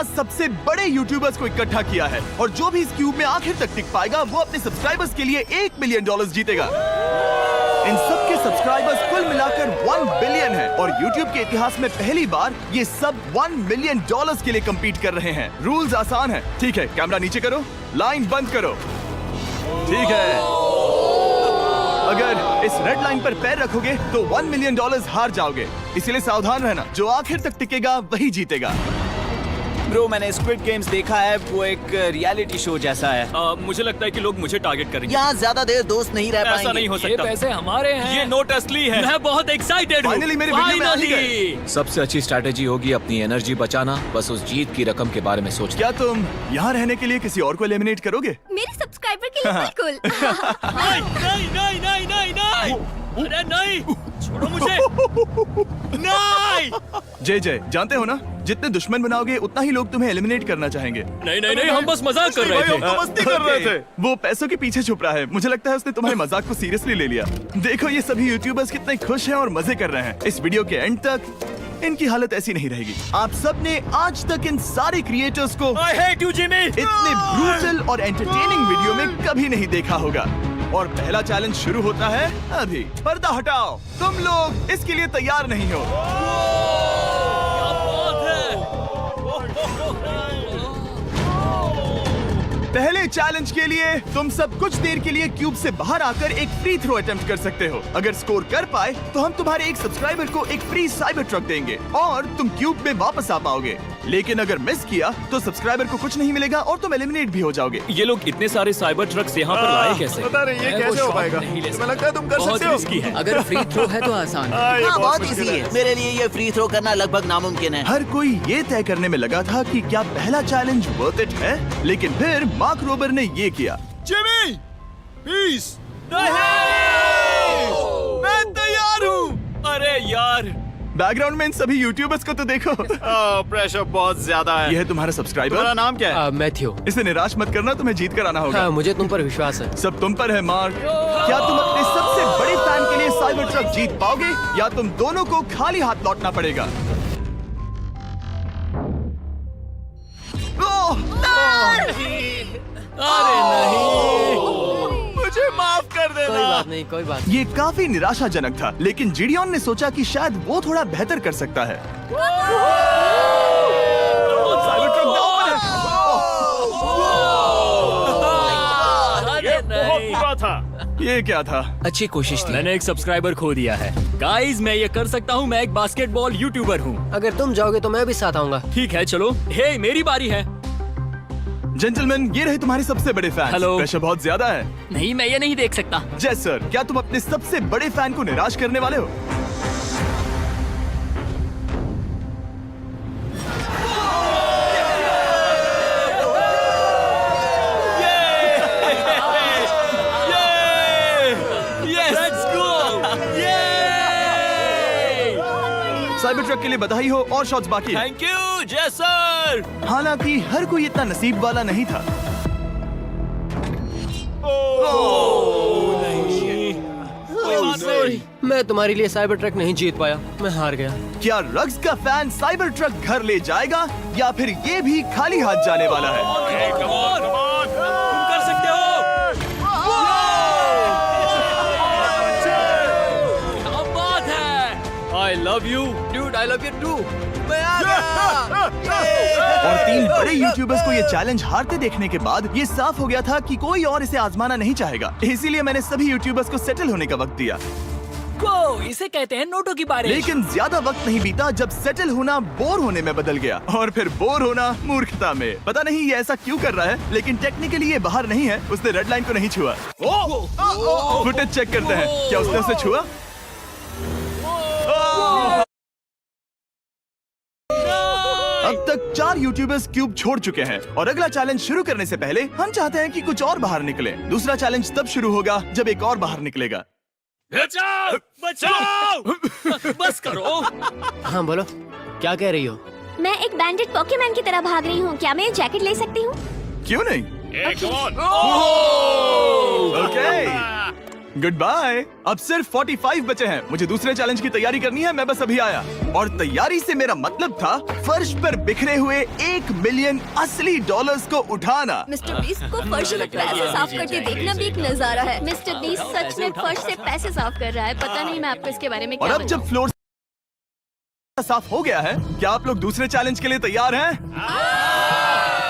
50 सबसे बड़े यूट्यूबर्स को इकट्ठा किया है और जो भी इस क्यूब में आखिर तक टिक पाएगा वो अपने सब्सक्राइबर्स के लिए $1 मिलियन जीतेगा। इन सब के सब्सक्राइबर्स कुल मिलाकर 1 बिलियन है और YouTube के इतिहास में पहली बार ये सब $1 मिलियन के लिए compete कर रहे हैं। रूल्स आसान है, ठीक है? कैमरा नीचे करो, लाइन बंद करो, ठीक है? अगर इस रेड लाइन पर पैर रखोगे तो $1 मिलियन हार जाओगे, इसलिए सावधान रहना। जो आखिर तक टिकेगा वही जीतेगा। ब्रो, मैंने स्क्विड गेम्स देखा है, वो एक रियलिटी शो जैसा है। मुझे लगता है कि लोग मुझे टारगेट करेंगे। यहाँ ज्यादा देर दोस्त नहीं रह पाएंगे। ऐसा नहीं हो ये सकता। पैसे हमारे हैं। ये नोट असली है। मैं बहुत एक्साइटेड हूँ। Finally मेरे वीडियो में आ ही गए। सबसे अच्छी स्ट्रैटेजी होगी अपनी एनर्जी बचाना, बस उस जीत की रकम के बारे में सोचना। क्या तुम यहाँ रहने के लिए किसी और को एलिमिनेट करोगे? मेरे सब्सक्राइबर के लिए बिल्कुल। नहीं नहीं नहीं नहीं नहीं, अरे नहीं, छोड़ो मुझे। नहीं जय जानते हो ना, जितने दुश्मन बनाओगे उतना ही लोग तुम्हें एलिमिनेट करना चाहेंगे। नहीं नहीं नहीं, हम बस मजाक कर रहे थे। मस्ती कर रहे थे। वो पैसों के पीछे छुप रहा है। मुझे लगता है उसने तुम्हारे मजाक को सीरियसली ले लिया। देखो ये सभी यूट्यूबर्स कितने खुश हैं और मजे कर रहे हैं। इस वीडियो के एंड तक इनकी हालत ऐसी नहीं रहेगी। आप सब ने आज तक इन सारे क्रिएटर्स को I hate you, Jimmy! इतने ब्रूटल और एंटरटेनिंग वीडियो में कभी नहीं देखा होगा। और पहला चैलेंज शुरू होता है अभी। पर्दा हटाओ, तुम लोग इसके लिए तैयार नहीं हो। पहले चैलेंज के लिए तुम सब कुछ देर के लिए क्यूब से बाहर आकर एक फ्री थ्रो अटेम्प्ट कर सकते हो। अगर स्कोर कर पाए तो हम तुम्हारे एक सब्सक्राइबर को एक फ्री साइबर ट्रक देंगे और तुम क्यूब में वापस आ पाओगे। लेकिन अगर मिस किया तो सब्सक्राइबर को कुछ नहीं मिलेगा और तुम एलिमिनेट भी हो जाओगे। ये लोग इतने सारे साइबर ट्रक्स यहाँ पर लाए कैसे? पता नहीं ये मैं वो कैसे हो शॉट पाएगा। नहीं ले तुम्हें लगता है तुम कर बहुत सकते हो? रिस्की है। अगर फ्री थ्रो है तो आसान है। हाँ, बहुत इजी है। मेरे लिए ये फ्री थ्रो करना लगभग नामुमकिन है। हर कोई ये तय करने में लगा था कि क्या पहला चैलेंज वर्थ इट है, लेकिन फिर मार्क रोबर ने ये किया। Jimmy, please. मैं तैयार हूँ। अरे यार, बैकग्राउंड में इन सभी यूट्यूबर्स को तो देखो। प्रेशर बहुत ज्यादा है। ये है तुम्हारा सब्सक्राइबर। तुम्हारा नाम क्या है? मैथ्यू। इसे निराश मत करना, तुम्हें जीत कर आना होगा। हाँ, मुझे तुम पर विश्वास है। सब तुम पर है मार्क। क्या तुम अपने सबसे बड़े फैन के लिए साइबर ट्रक जीत पाओगे या तुम दोनों को खाली हाथ लौटना पड़ेगा? अरे नहीं, मुझे माफ कर कोई देना। बात नहीं, कोई बात ये काफी निराशाजनक था, लेकिन जिडियन ने सोचा कि शायद वो थोड़ा बेहतर कर सकता है। साइबर ट्रक डाउन है। अरे नहीं। बुरा था। ये क्या था? अच्छी कोशिश थी। मैंने एक सब्सक्राइबर खो दिया है। गाइस, मैं ये कर सकता हूँ। मैं एक बास्केटबॉल यूट्यूबर हूँ। नहीं। अगर तुम जाओगे तो मैं भी साथ आऊंगा। ठीक है, चलो। हे, मेरी बारी है। जेंटलमैन, ये रहे तुम्हारे सबसे बड़े फैन। हेलो। प्रेशर बहुत ज्यादा है। नहीं, मैं ये नहीं देख सकता। जय सर, क्या तुम अपने सबसे बड़े फैन को निराश करने वाले हो? साइबर ट्रक के लिए बधाई हो और शॉट्स बाकी हैं। थैंक यू जय सर। हालांकि हर कोई इतना नसीब वाला नहीं था। मैं तुम्हारे लिए साइबर ट्रक नहीं जीत पाया, मैं हार गया। क्या रग्स का फैन साइबर ट्रक घर ले जाएगा या फिर ये भी खाली हाथ जाने वाला है? तुम कर सकते हो। क्या बात है। I love you Dude, I love you too. और 3 बड़े यूट्यूबर्स को ये चैलेंज हारते देखने के बाद ये साफ हो गया था कि कोई और इसे आजमाना नहीं चाहेगा। इसीलिए मैंने सभी यूट्यूबर्स को सेटल होने का वक्त दिया। इसे कहते हैं नोटों की बारिश। लेकिन ज्यादा वक्त नहीं बीता जब सेटल होना बोर होने में बदल गया और फिर बोर होना मूर्खता में। पता नहीं ये ऐसा क्यों कर रहा है, लेकिन टेक्निकली ये बाहर नहीं है। उसने रेड लाइन को नहीं छुआ। फुटेज चेक करते हैं, क्या उसने उसे छुआ? अब तक 4 यूट्यूबर्स क्यूब छोड़ चुके हैं और अगला चैलेंज शुरू करने से पहले हम चाहते हैं कि कुछ और बाहर निकले। दूसरा चैलेंज तब शुरू होगा जब एक और बाहर निकलेगा। बचाओ, बचाओ। बस करो। हाँ बोलो, क्या कह रही हो? मैं एक बैंडेड पॉकेमैन की तरह भाग रही हूँ। क्या मैं ये जैकेट ले सकती हूँ? क्यों नहीं? ओके। Good bye. अब सिर्फ 45 बचे हैं। मुझे दूसरे चैलेंज की तैयारी करनी है। मैं बस अभी आया। और तैयारी से मेरा मतलब था फर्श पर बिखरे हुए 1 मिलियन असली डॉलर्स को उठाना। मिस्टर बीस्ट को फर्श में पैसे साफ करते देखना भी एक नजारा है। मिस्टर बीस्ट सच में फर्श से पैसे साफ कर रहा है। पता नहीं मैं आपको इसके बारे में और क्या अब जब फ्लोर साफ हो गया है, क्या आप लोग दूसरे चैलेंज के लिए तैयार हैं?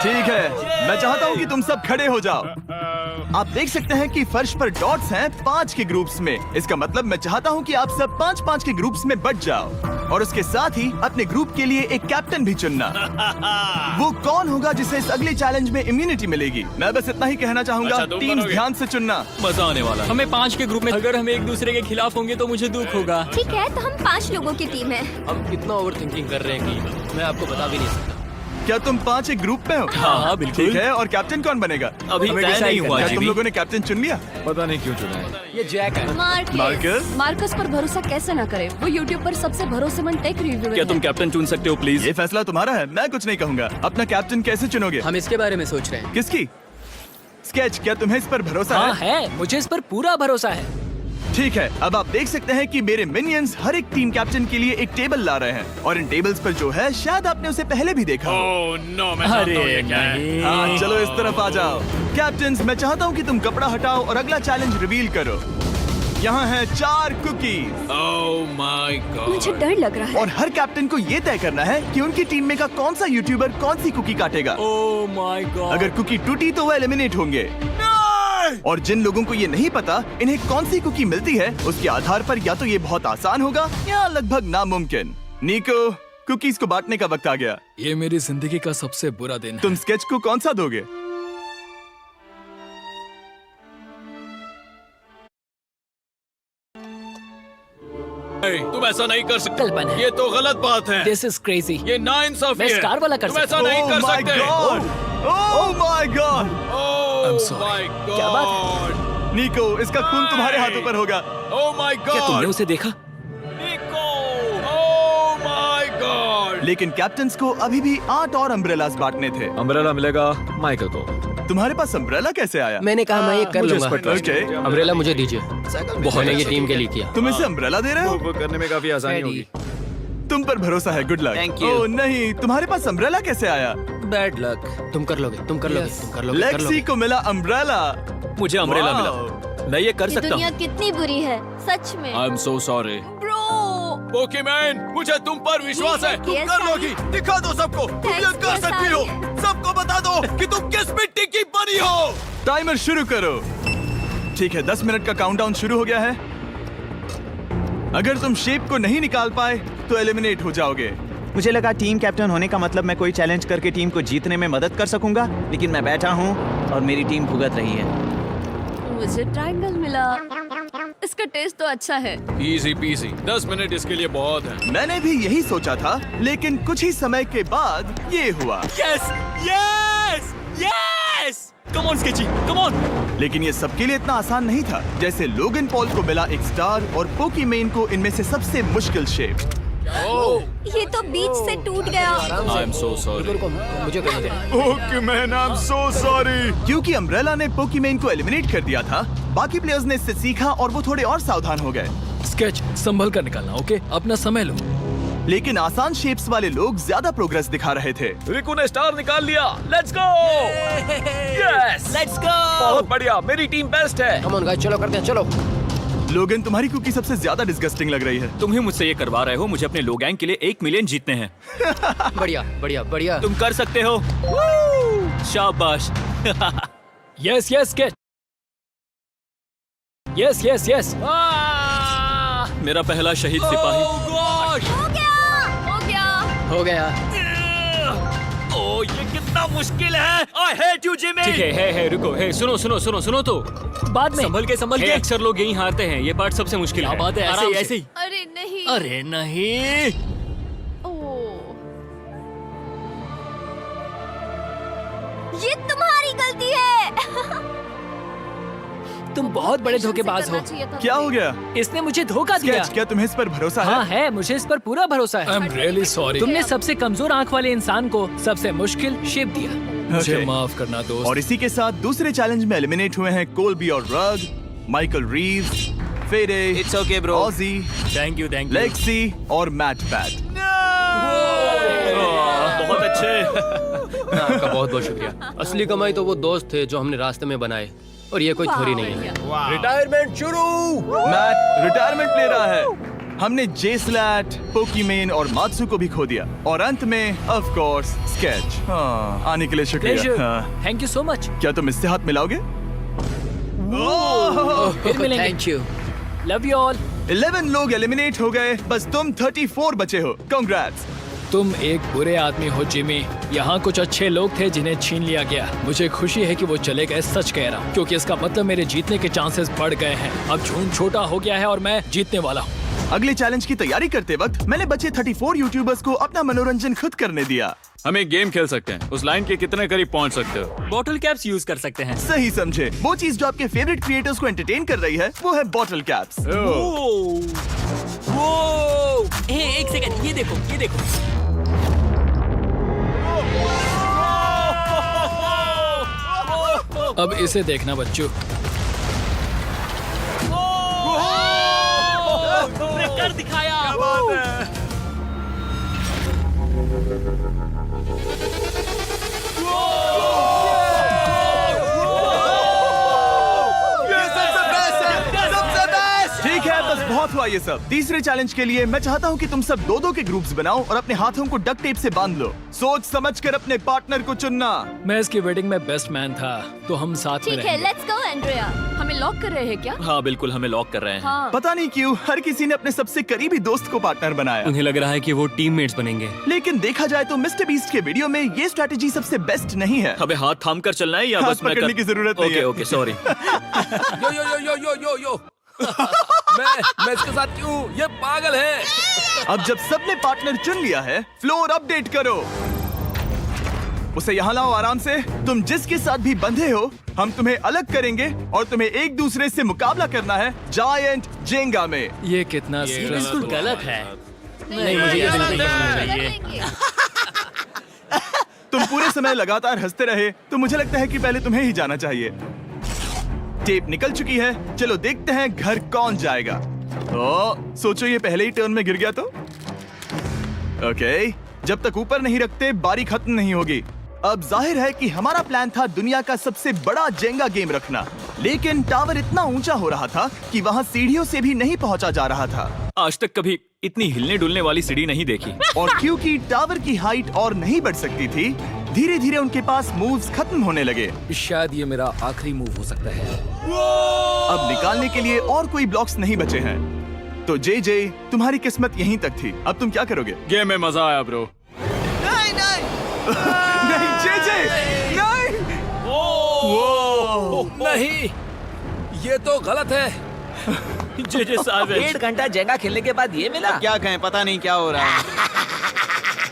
ठीक है, मैं चाहता हूँ कि तुम सब खड़े हो जाओ। आप देख सकते हैं कि फर्श पर डॉट्स हैं 5 के ग्रुप्स में। इसका मतलब मैं चाहता हूँ कि आप सब 5-5 के ग्रुप्स में बट जाओ और उसके साथ ही अपने ग्रुप के लिए एक कैप्टन भी चुनना। वो कौन होगा जिसे इस अगले चैलेंज में इम्यूनिटी मिलेगी? मैं बस इतना ही कहना चाहूंगा, अच्छा, तुम टीम्स करोगे? ध्यान से चुनना। मजा आने वाला है। हमें 5 के ग्रुप में, अगर हम एक दूसरे के खिलाफ होंगे तो मुझे दुख होगा। ठीक है, तो हम 5 लोगों की टीम है। हम कितना ओवर थिंकिंग कर रहे हैं कि मैं आपको बता भी नहीं सकता। क्या तुम 5 एक ग्रुप में हो? हाँ, बिल्कुल। ठीक है, और कैप्टन कौन बनेगा? अभी हमें तय decide नहीं हुआ क्या जी तुम भी। लोगों ने कैप्टन चुन लिया? पता नहीं क्यों चुना है। ये जैक है। मार्कस? मार्कस पर भरोसा कैसे न करें? वो यूट्यूब पर सबसे भरोसेमंद टेक रिव्यूअर क्या है। तुम कैप्टन चुन सकते हो प्लीज? ये फैसला तुम्हारा है, मैं कुछ नहीं कहूंगा। अपना कैप्टन कैसे चुनोगे? हम इसके बारे में सोच रहे हैं। किसकी? स्केच, क्या तुम्हें इस पर भरोसा हाँ है? है, मुझे इस पर पूरा भरोसा है। ठीक है, अब आप देख सकते हैं कि मेरे मिनियंस हर एक टीम कैप्टन के लिए एक टेबल ला रहे हैं और इन टेबल्स पर जो है शायद आपने उसे पहले भी देखा हो। नो, मैं जानता हूँ ये क्या है। हाँ, चलो इस तरफ आ जाओ। कैप्टन्स, मैं चाहता हूँ कि तुम कपड़ा हटाओ और अगला चैलेंज रिवील करो। यहाँ हैं 4 कुकीज ओह माय गॉड। मुझे डर लग रहा है। और हर कैप्टन को ये तय करना है कि उनकी टीम में का कौन सा यूट्यूबर कौन सी कुकी काटेगा। Oh my God. अगर कुकी टूटी तो वो एलिमिनेट होंगे। और जिन लोगों को ये नहीं पता इन्हें कौन सी कुकी मिलती है, उसके आधार पर या तो ये बहुत आसान होगा या लगभग नामुमकिन। निको, कुकीज को बांटने का वक्त आ गया। ये मेरी जिंदगी का सबसे बुरा दिन है। तुम स्केच को कौन सा दोगे? तुम ऐसा नहीं कर सकते। कल्पना है। ये तो गलत बात है। This is crazy. ये नाइंसाफी मैं है। स्टार वाला कर तुम सकता ऐसा नहीं कर Oh my सकते। God! Oh my God! I'm sorry. My God. क्या बात निको, इसका खून तुम्हारे हाथों पर होगा। Oh my God. क्या तुमने उसे देखा? निको। Oh my God. लेकिन कैप्टन्स को अभी भी 8 और अम्ब्रेलास बांटने थे। अम्ब्रेला मिलेगा माइकल को। तुम्हारे पास अम्ब्रेला कैसे आया? मैंने कहा मैं ये कर मुझे इस लूंगा। पर trust है। Okay. अम्ब्रेला मुझे दीजिए। मैंने ये टीम के लिए किया। तुम इसे अम्ब्रेला दे रहे हो? वो करने में काफी आसानी होगी। तुम पर भरोसा है, गुड लक। Thank you. ओह नहीं, तुम्हारे पास अम्ब्रेला कैसे आया? Bad luck. तुम कर लोगे, तुम कर लोगे, तुम कर लोगे, कर लेक्सी लोगे। को मिला अम्ब्रेला। मुझे अम्ब्रेला Wow. मिला। मैं ये कर ये सकता दुनिया हूँ। कितनी बुरी है, सच में। I am so sorry. Bro, Pokemon, मुझे तुम पर विश्वास है। तुम Yes, कर Sally. लोगी। दिखा दो सबको। तुम ये Thanks, कर yes, सकती हो। Sally. सबको बता दो कि तुम किस मिट्टी की बनी हो। टाइमर शुरू करो। ठीक है, 10 मिनट का काउंटडाउन शुरू हो गया है। अगर तुम शेप को नहीं निकाल पाए तो एलिमिनेट हो जाओगे। मुझे लगा टीम कैप्टन होने का मतलब मैं कोई चैलेंज करके टीम को जीतने में मदद कर सकूंगा, लेकिन मैं बैठा हूँ और मेरी टीम भुगत रही है। मुझे ट्रायंगल मिला। इसका टेस्ट तो अच्छा है। Easy PC. 10 मिनट इसके लिए बहुत है। मैंने भी यही सोचा था, लेकिन कुछ ही समय के बाद ये हुआ। Yes yes yes. Come on sketchy, come on. लेकिन ये सबके लिए इतना आसान नहीं था। जैसे लोगन पॉल को मिला एक स्टार और पोकीमेन को इनमें से सबसे मुश्किल शेप। ये तो बीच से टूट गया। आई एम सो सॉरी। रुको, मुझे करने दे। पोकीमेन, आई एम सो सॉरी। क्योंकि अम्ब्रेला ने पोकीमेन को एलिमिनेट कर दिया था, बाकी प्लेयर्स ने इससे सीखा और वो थोड़े और सावधान हो गए। स्केच संभल कर निकालना, ओके? अपना समय लो। लेकिन आसान शेप्स वाले लोग ज्यादा प्रोग्रेस दिखा रहे थे। रिकू ने स्टार निकाल लिया। Let's go. Yes, let's go. बहुत बढ़िया, मेरी टीम बेस्ट है। कम ऑन गाइस, चलो करते हैं, चलो। लोगन, तुम्हारी कुकी सबसे ज्यादा डिस्गस्टिंग लग रही है। तुम ही मुझसे ये करवा रहे हो। मुझे अपने लो गैंग के लिए 1 मिलियन जीतने हैं। बढ़िया, बढ़िया, बढ़िया। तुम कर सकते हो। शाबाश। Yes yes sketch. Yes yes yes. मेरा पहला शहीद सिपाही। हो गया। हो गया। ओह, ये कितना मुश्किल है। I hate you Jimmy. ठीक है, रुको, सुनो सुनो सुनो सुनो तो बाद में संभल के। अक्सर लोग यही हारते हैं। ये पार्ट सबसे मुश्किल है। बात है, ऐसे ही। अरे नहीं। अरे नहीं। ओह, ये तुम्हारी गलती है। तुम बहुत बड़े धोखेबाज हो। करना चाहिए था। क्या हो गया? इसने मुझे धोखा दिया। स्केच, क्या तुम्हें इस पर भरोसा हाँ है? है, मुझे इस पर पूरा भरोसा है। I am really sorry. तुमने सबसे कमजोर आंख वाले इंसान को सबसे मुश्किल शेप दिया। मुझे Okay. माफ करना दोस्त। और इसी के साथ दूसरे चैलेंज में एलिमिनेट हुए हैं कोल्बी और रग। माइकल रीव्स, फेरे, It's okay, bro. Ozzy, thank you Lexi और मैट पैट। बहुत अच्छे। आपका बहुत बहुत शुक्रिया। असली कमाई तो वो दोस्त थे जो हमने रास्ते में बनाए, और ये कोई थोड़ी नहीं है। रिटायरमेंट शुरू। मैट रिटायरमेंट ले रहा है। हमने जेस्लैट, पोकीमेन और मात्सु को भी खो दिया, और अंत में ऑफ कोर्स स्केच। आने के लिए शुक्रिया। हाँ। Thank you so much. क्या तुम इससे हाथ मिलाओगे? फिर मिलेंगे। Thank you. Love you all. 11 लोग एलिमिनेट हो गए, बस तुम 34 बचे हो। कांग्रेट्स। तुम एक बुरे आदमी हो जिमी। यहाँ कुछ अच्छे लोग थे जिन्हें छीन लिया गया। मुझे खुशी है कि वो चले गए, सच कह रहा हूँ, क्योंकि इसका मतलब मेरे जीतने के चांसेस बढ़ गए हैं। अब झूठ छोटा हो गया है और मैं जीतने वाला हूँ। अगले चैलेंज की तैयारी करते वक्त मैंने बचे 34 यूट्यूबर्स को अपना मनोरंजन खुद करने दिया। हम एक गेम खेल सकते हैं। उस लाइन के कितने करीब पहुंच सकते हो? बॉटल कैप्स यूज कर सकते हैं। सही समझे। वो चीज जो आपके फेवरेट क्रिएटर्स को एंटरटेन कर रही है वो है बॉटल कैप्स। एक सेकंड, ये देखो, ये देखो। अब इसे देखना बच्चों। कर दिखाया। ठीक है, बस बहुत हुआ ये सब। तीसरे चैलेंज के लिए मैं चाहता हूँ कि तुम सब दो के ग्रुप्स बनाओ और अपने हाथों को डक्ट टेप से बांध लो। सोच समझकर अपने पार्टनर को चुनना। मैं इसकी वेडिंग में बेस्ट मैन था, तो हम साथ में ठीक है, रहेंगे। Let's go Andrea. हमें लॉक कर रहे हैं क्या? हाँ बिल्कुल, हमें लॉक कर रहे हैं। हाँ। पता नहीं क्यों हर किसी ने अपने सबसे करीबी दोस्त को पार्टनर बनाया। उन्हें लग रहा है कि वो टीममेट्स बनेंगे। लेकिन देखा जाए तो मिस्टर बीस्ट के वीडियो में ये स्ट्रेटेजी सबसे बेस्ट नहीं है। हमें हाथ थाम कर चलना है या हाथ बस मैं पकड़ने की जरूरत नहीं है। Okay sorry. Yo yo yo yo yo yo yo. मैं इसके साथ क्यों? ये पागल है। अब जब सबने पार्टनर चुन लिया है, फ्लोर अपडेट करो। उसे यहाँ लाओ आराम से। तुम जिसके साथ भी बंधे हो, हम तुम्हें अलग करेंगे और तुम्हें एक दूसरे से मुकाबला करना है जायंट जेंगा में। ये कितना बिल्कुल गलत है। नहीं, मुझे ये नहीं, बिल्कुल नहीं, नहीं नहीं, नहीं। तुम पूरे समय लगातार हंसते रहे, तो मुझे लगता है कि पहले तुम्हें ही जाना चाहिए। टेप निकल चुकी है, चलो देखते हैं घर कौन जाएगा। सोचो ये पहले ही टर्न में गिर गया तो। ओके, जब तक ऊपर नहीं रखते बारी खत्म नहीं होगी। अब जाहिर है कि हमारा प्लान था दुनिया का सबसे बड़ा जेंगा गेम रखना, लेकिन टावर इतना ऊंचा हो रहा था कि वहाँ सीढ़ियों से भी नहीं पहुँचा जा रहा था। आज तक कभी इतनी हिलने डुलने वाली सीढ़ी नहीं देखी। और क्योंकि टावर की हाइट और नहीं बढ़ सकती थी, धीरे धीरे उनके पास मूव्स खत्म होने लगे। शायद ये मेरा आखिरी मूव हो सकता है। अब निकालने के लिए और कोई ब्लॉक्स नहीं बचे हैं। तो जे तुम्हारी किस्मत यहीं तक थी। अब तुम क्या करोगे? गेम में मजा आया ब्रो। नहीं जे नहीं। नहीं, ये तो गलत है। जे सावेज। 1.5 घंटा जेंगा खेलने के बाद ये मिला। क्या कहें, पता नहीं क्या हो रहा है।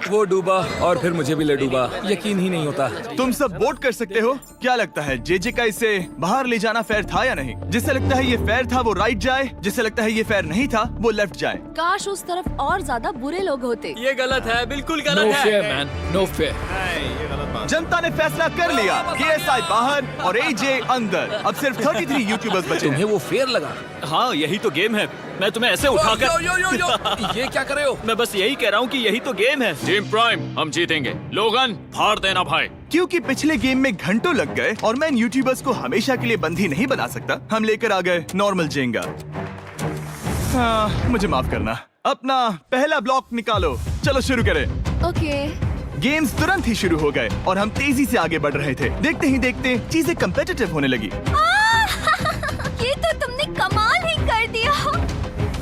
वो डूबा और फिर मुझे भी ले डूबा। यकीन ही नहीं होता। तुम सब वोट कर सकते हो। क्या लगता है जे का इसे बाहर ले जाना फेयर था या नहीं? जिसे लगता है ये फेयर था वो राइट जाए, जिसे लगता है ये फेयर नहीं था वो लेफ्ट जाए। काश उस तरफ और ज्यादा बुरे लोग होते। ये गलत है, बिल्कुल नो गलत फेयर है। Man, no fair. जनता ने फैसला कर लिया। KSI बाहर और AJ अंदर। अब सिर्फ 33 यूट्यूबर्स बचे तुम्हें हैं। वो फेयर लगा? हाँ यही तो गेम है। मैं तुम्हें ऐसे उठाकर यो यो यो यो। ये क्या कर रहे हो? मैं बस यही कह रहा हूँ कि यही तो गेम है। टीम प्राइम, हम जीतेंगे। लोगन, फाड़ देना भाई। क्योंकि पिछले गेम में घंटों लग गए और मैं इन यूट्यूबर्स को हमेशा के लिए बंदी नहीं बना सकता, हम लेकर आ गए नॉर्मल जेंगा। हाँ, मुझे माफ करना। अपना पहला ब्लॉक निकालो। चलो शुरू करें। ओके। गेम्स तुरंत ही शुरू हो गए और हम तेजी से आगे बढ़ रहे थे। देखते ही देखते चीजें कम्पिटिटिव होने लगी। ये तो तुमने कमाल ही कर दिया।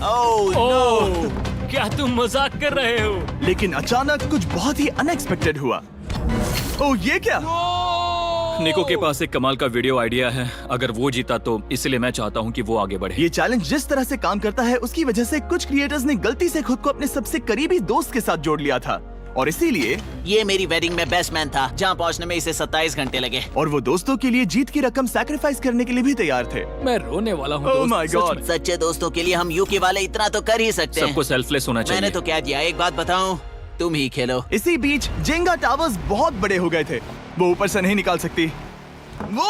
ओह, क्या तुम मजाक कर रहे हो? लेकिन अचानक कुछ बहुत ही अनएक्सपेक्टेड हुआ। ओह, ये क्या? निको के पास एक कमाल का वीडियो आइडिया है। अगर वो जीता तो इसलिए मैं चाहता हूँ कि वो आगे बढ़े। ये चैलेंज जिस तरह से काम करता है उसकी वजह से कुछ क्रिएटर्स ने गलती से खुद को अपने सबसे करीबी दोस्त के साथ जोड़ लिया था, और इसीलिए ये मेरी वेडिंग में बेस्ट मैन था, जहाँ पहुँचने में इसे 27 घंटे लगे। और वो दोस्तों के लिए जीत की रकम सैक्रिफाइस करने के लिए भी तैयार थे। मैं रोने वाला हूँ। Oh my God. सच्चे दोस्तों के लिए हम यूके वाले इतना तो कर ही सकते हैं। सबको सेल्फलेस होना चाहिए। मैंने तो क्या दिया, एक बात बताऊं, तुम ही खेलो। इसी बीच जेंगा टावर्स बहुत बड़े हो गए थे, वो ऊपर से नहीं निकाल सकती। वो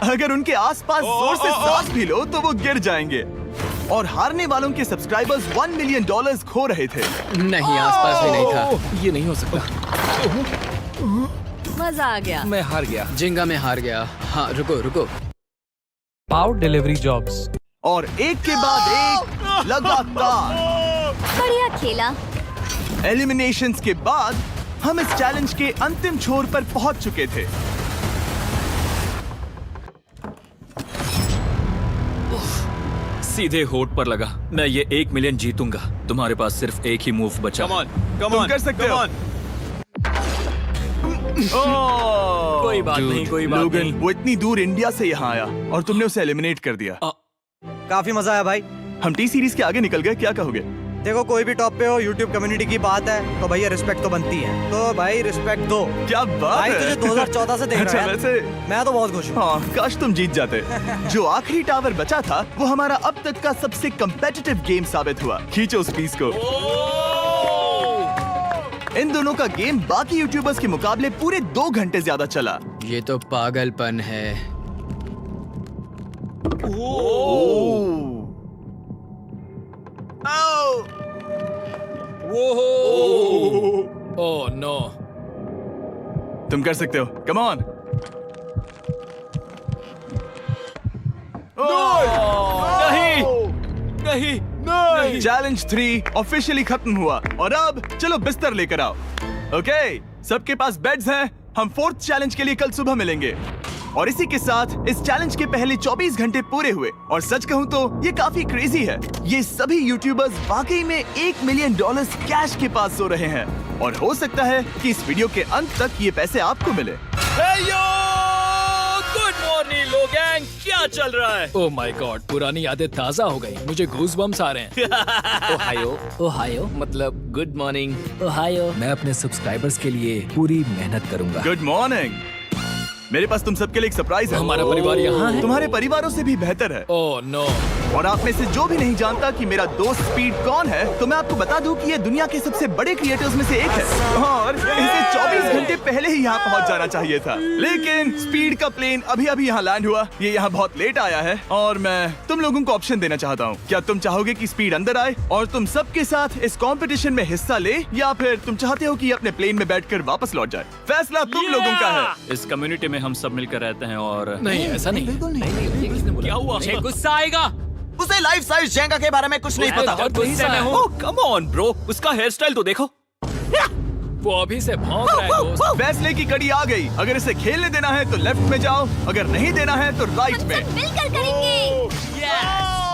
अगर उनके आसपास जोर से सांस भी लो तो वो गिर जाएंगे। और हारने वालों के सब्सक्राइबर्स $1 मिलियन खो रहे थे। नहीं, आसपास भी नहीं था। ये नहीं हो सकता। मजा आ गया। मैं हार गया। जिंगा में हार गया। हाँ, रुको। Power delivery jobs. और एक के बाद एक लगातार बढ़िया खेला। एलिमिनेशंस के बाद हम इस चैलेंज के अंतिम छोर पर पहुंच चुके थे। सीधे होठ पर लगा। मैं ये 1 मिलियन जीतूंगा। तुम्हारे पास सिर्फ एक ही मूव बचा। तुम कर सकते हो। कोई बात नहीं, कोई बात लोगन, नहीं। वो इतनी दूर इंडिया से यहाँ आया और तुमने उसे एलिमिनेट कर दिया। काफी मजा आया भाई। हम टी सीरीज के आगे निकल गए, क्या कहोगे? देखो, कोई भी टॉप पे हो, यूट्यूब कम्युनिटी की बात है तो भैया रिस्पेक्ट तो बनती है। तो भाई रिस्पेक्ट दो। क्या बात भाई है। तुझे 2014 से देख अच्छा, रहा है। वैसे मैं तो बहुत खुश हूँ। हाँ, काश तुम जीत जाते। जो आखिरी टावर बचा था वो हमारा अब तक का सबसे कम्पेटिटिव गेम साबित हुआ। खींचो उस पीस को। इन दोनों का गेम बाकी यूट्यूबर्स के मुकाबले पूरे 2 घंटे ज्यादा चला। ये तो पागलपन है। Oh no. तुम कर सकते हो, कम ऑन। नहीं। चैलेंज 3 ऑफिशियली खत्म हुआ और अब चलो बिस्तर लेकर आओ। ओके, सबके पास बेड्स हैं। हम 4th चैलेंज के लिए कल सुबह मिलेंगे। और इसी के साथ इस चैलेंज के पहले 24 घंटे पूरे हुए। और सच कहूं तो ये काफी क्रेजी है। ये सभी यूट्यूबर्स वाकई में $1 मिलियन कैश के पास सो रहे हैं। और हो सकता है कि इस वीडियो के अंत तक ये पैसे आपको मिले। गुड मॉर्निंग लोग, क्या चल रहा है? ओह माय गॉड, पुरानी यादें ताजा हो गई। मुझे गूज़बम्स आ रहे हैं। ओहायो मतलब गुड मॉर्निंग। ओहायो। मैं अपने सब्सक्राइबर्स के लिए पूरी मेहनत करूंगा। Good morning. मेरे पास तुम सबके लिए एक सरप्राइज है। हमारा परिवार यहाँ है। तुम्हारे परिवारों से भी बेहतर है। Oh no. और आप में से जो भी नहीं जानता कि मेरा दोस्त स्पीड कौन है, तो मैं आपको बता दूं कि ये दुनिया के सबसे बड़े क्रिएटर्स में से एक है। और इसे 24 घंटे पहले ही यहाँ पहुँच जाना चाहिए था। लेकिन स्पीड का प्लेन अभी अभी यहाँ लैंड हुआ। ये यहाँ बहुत लेट आया है और मैं तुम लोगों को ऑप्शन देना चाहता हूँ। क्या तुम चाहोगे कि स्पीड अंदर आए और तुम सबके साथ इस कंपटीशन में हिस्सा ले, या फिर तुम चाहते हो कि ये अपने प्लेन में बैठकर वापस लौट जाए? फैसला तुम लोगों का है। इस कम्युनिटी में हम सब मिलकर रहते हैं और नहीं, ऐसा नहीं। क्या हुआ? मुझे गुस्सा आएगा। उसे लाइफ साइज जेंगा के बारे में कुछ नहीं पता। बहुत गुस्सा है। ओह कम ऑन ब्रो, उसका हेयर स्टाइल तो देखो। वो अभी से भौंक रहा है दोस्त। फैसले की कड़ी आ गई। अगर इसे खेलने देना है तो लेफ्ट में जाओ, अगर नहीं देना है तो राइट में। मिलकर करेंगे।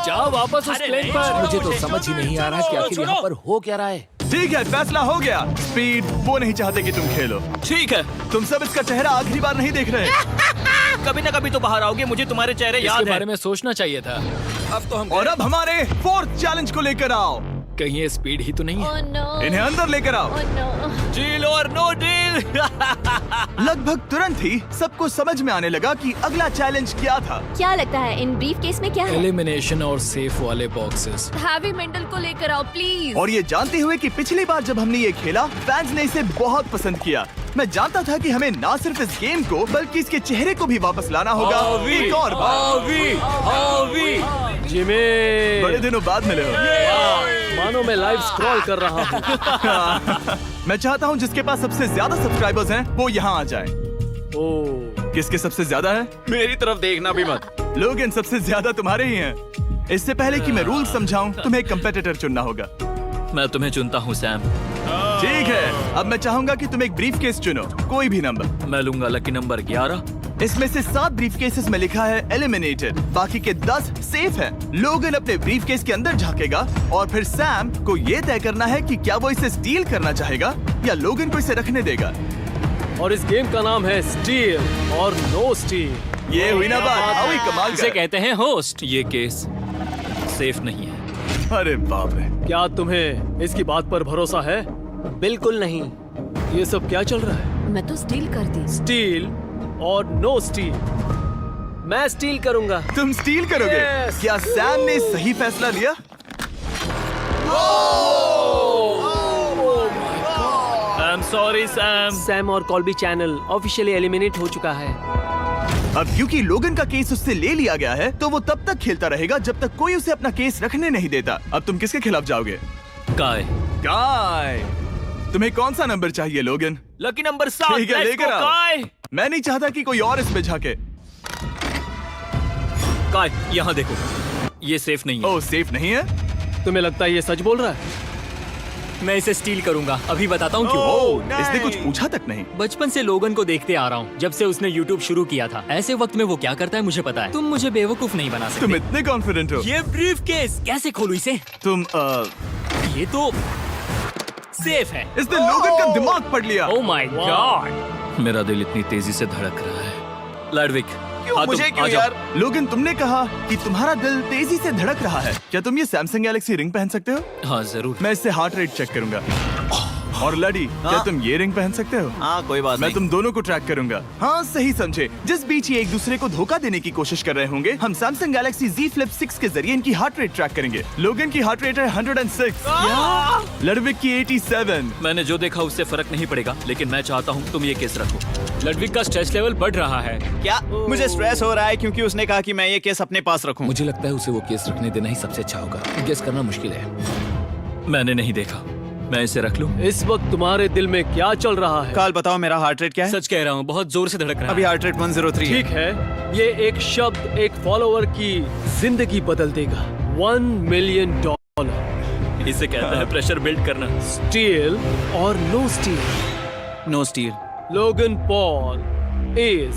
जाओ वापस उस प्लेन पर। मुझे तो समझ ही नहीं आ रहा कि आखिर यहाँ पर हो क्या रहा है। ठीक है, फैसला हो गया। स्पीड वो नहीं चाहते कि तुम खेलो। ठीक है। तुम सब इसका चेहरा आखिरी बार नहीं देख रहे। कभी ना कभी तो बाहर आओगे, मुझे तुम्हारे चेहरे इसके याद है। बारे में सोचना चाहिए था। अब तो हम और अब हमारे 4th चैलेंज को लेकर आओ। कहीं ये स्पीड ही तो नहीं है। Oh no. इन्हें अंदर लेकर आओ। Oh no. डील और नो डील। लगभग तुरंत ही सबको समझ में आने लगा कि अगला चैलेंज क्या था। क्या लगता है इन ब्रीफ केस में क्या है? एलिमिनेशन और सेफ वाले बॉक्सेस। हैवी मेंटल को लेकर आओ प्लीज। और ये जानते हुए कि पिछली बार जब हमने ये खेला फैंस ने इसे बहुत पसंद किया। मैं जानता था कि हमें ना सिर्फ इस गेम को बल्कि इसके चेहरे को भी वापस लाना होगा। एक और बार। जिमी, बड़े दिनों बाद मिले हो। मानो मैं लाइव स्क्रॉल कर रहा हूँ। मैं चाहता हूँ जिसके पास सबसे ज्यादा सब्सक्राइबर्स हैं वो यहाँ आ जाए। ओह, किसके सबसे ज्यादा है? मेरी तरफ देखना भी मत। लोगन सबसे ज्यादा तुम्हारे ही हैं। इससे पहले कि मैं रूल समझाऊं, तुम्हें एक कंपेटिटर चुनना होगा। मैं तुम्हें चुनता हूँ सैम। ठीक है, अब मैं चाहूंगा कि तुम एक ब्रीफ केस चुनो, कोई भी नंबर। मैं लूंगा लकी नंबर 11। इसमें से 7 ब्रीफ केसेस में लिखा है एलिमिनेटेड, बाकी के 10 सेफ हैं। लोगन अपने ब्रीफ केस के अंदर झांकेगा और फिर सैम को ये तय करना है कि क्या वो इसे स्टील करना चाहेगा या लोगन को इसे रखने देगा। और इस गेम का नाम है स्टील और नो स्टील। ये हुई ना बात, हाउ ही कमाल इसे का। कहते हैं होस्ट। ये केस सेफ नहीं है। अरे बाप रे। क्या तुम्हें इसकी बात पर भरोसा है? बिल्कुल नहीं। ये सब क्या चल रहा है? मैं तो स्टील कर दी। स्टील और नो स्टील। मैं स्टील करूंगा। तुम स्टील करोगे? Yes! क्या सैम ने सही फैसला लिया? I am sorry Sam. Sam और कॉल्बी चैनल ऑफिशियली एलिमिनेट हो चुका है। अब क्योंकि लोगन का केस उससे ले लिया गया है, तो वो तब तक खेलता रहेगा जब तक कोई उसे अपना केस रखने नहीं देता। अब तुम किसके खिलाफ जाओगे? काय। काय। तुम्हें कौन सा नंबर चाहिए लोगन? Lucky number 7। ठीक है, लेकर आओ। काय। मैं नहीं चाहता कि कोई और इसमें झाके। काय, यहाँ देखो, ये सेफ नहीं है। ओह, सेफ नहीं है? तुम्हें लगता है ये सच बोल रहा है? मैं इसे स्टील करूंगा, अभी बताता हूँ क्यों। ओह, इसने कुछ पूछा तक नहीं। बचपन से लोगन को देखते आ रहा हूँ, जब से उसने YouTube शुरू किया था। ऐसे वक्त में वो क्या करता है मुझे पता है। तुम मुझे बेवकूफ नहीं बना सकते। तुम इतने कॉन्फिडेंट हो? ये ब्रीफ केस कैसे खोलूं इसे? तुम ये तो सेफ है। इसने लोगन का दिमाग पढ़ लिया। Oh my God. मेरा दिल इतनी तेजी से धड़क रहा है। लैडविक, मुझे क्यों यार? लोगन, तुमने कहा कि तुम्हारा दिल तेजी से धड़क रहा है। क्या तुम ये सैमसंग गैलेक्सी रिंग पहन सकते हो? हाँ जरूर। मैं इससे हार्ट रेट चेक करूंगा। और लड़ी, क्या तुम ये रिंग पहन सकते हो? हाँ, कोई बात मैं नहीं। तुम दोनों को ट्रैक करूंगा। हाँ, सही समझे। जिस बीच ये एक दूसरे को धोखा देने की कोशिश कर रहे होंगे, हम सैमसंग गैलेक्सी Z Flip 6 के जरिए इनकी हार्ट रेट ट्रैक करेंगे। लोगन की हार्ट रेट है 106, लड़विक की 87। मैंने जो देखा उससे फर्क नहीं पड़ेगा, लेकिन मैं चाहता हूँ तुम ये केस रखो। लड़विक का स्ट्रेस लेवल बढ़ रहा है। क्या? मुझे स्ट्रेस हो रहा है क्योंकि उसने कहा कि मैं ये केस अपने पास रखूं। मुझे लगता है उसे वो केस रखने देना ही सबसे अच्छा होगा। गेस करना मुश्किल है। मैंने नहीं देखा, मैं इसे रख लूं? इस वक्त तुम्हारे दिल में क्या चल रहा है? काल, बताओ मेरा हार्ट रेट क्या है? सच कह रहा हूँ, बहुत जोर से धड़क रहा है। अभी हार्ट रेट 103 ठीक है, ये एक शब्द एक फॉलोअर की जिंदगी बदल देगा। $1 मिलियन। इसे कहते हैं प्रेशर बिल्ड करना। स्टील और no steal? No steal. Logan Paul is